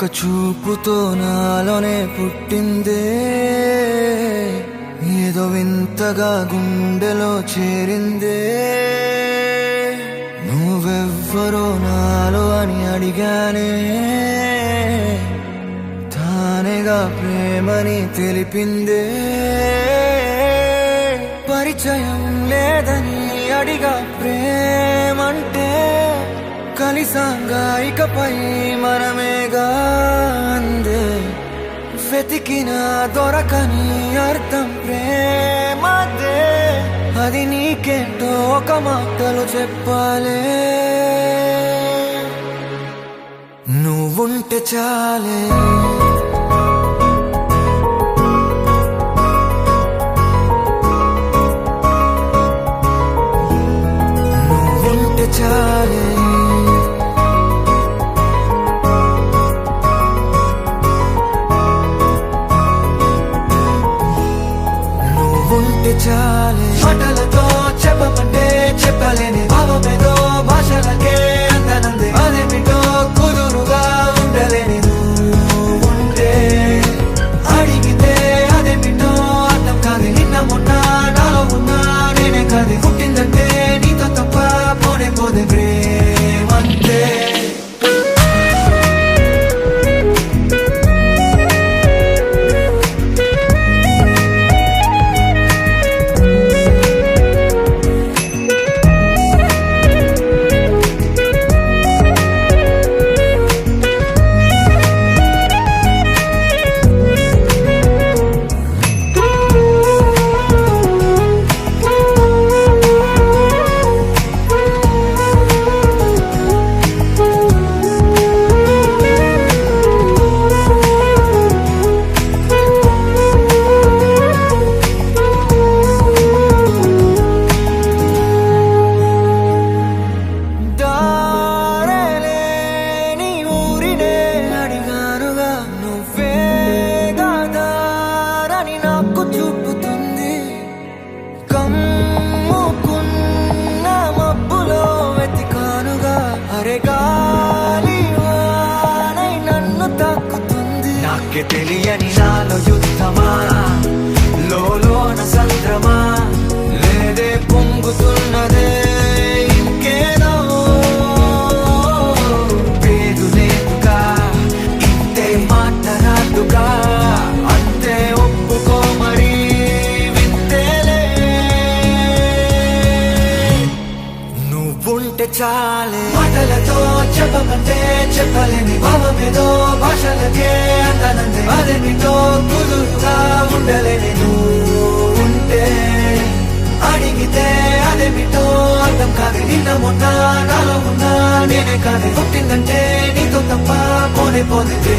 ఒక్క చూపుతో నాలోనే పుట్టిందే, ఏదో వింతగా గుండెలో చేరిందే. నువ్వెవ్వరో నాలో అని అడిగానే, తానేగా ప్రేమని తెలిపిందే. పరిచయం లేదని అడిగా ప్రేమంటే, కలిసాంగా ఇకపై మనమేగా అందే. వెతికినా దొరకని అర్థం ప్రేమదే, అది నీకేంటో ఒక మాటలో చెప్పాలే. నువ్వుంటే చాలే, నువ్వుంటే చాలే, నువ్వుంటే చాలే. మాటలతో చెప్పమంటే చెప్పలేని భావమేదో భాషలకే అందనందే. అదేమిటో కుదురుగా ఉండలేని నువ్వుంటే, అడిగితే అదేమిటో అర్థం కాదు. నిన్న మొన్న నాలో ఉన్నా నేనే కాదు. పుట్టిందంటే నీతో తప్ప పోనే పోదే ప్రేమంతే. నాకే తెలియని నాలో యుద్ధమా, లోన సంద్రమా, లేదే పొంగుతున్నదే ఇంకేదో. పేరు లేదుగా, ఇంతే మాట్లాడుగా, అంతే ఒప్పుకో మరి వింతేలే. నువ్వుంటే చాలే, మాటలతో చెప్పమంటే చెప్పలేని భావమేదో భాషలకే అందనందే. అదేమిటో కుదురుగా ఉండలేని నువ్వుంటే, అడిగితే అదేమిటో అర్థం కాదు. నిన్న మొన్న నాలో ఉన్నా నేనే కాదు. పుట్టిందంటే నీతో తప్ప పోనే పోదే.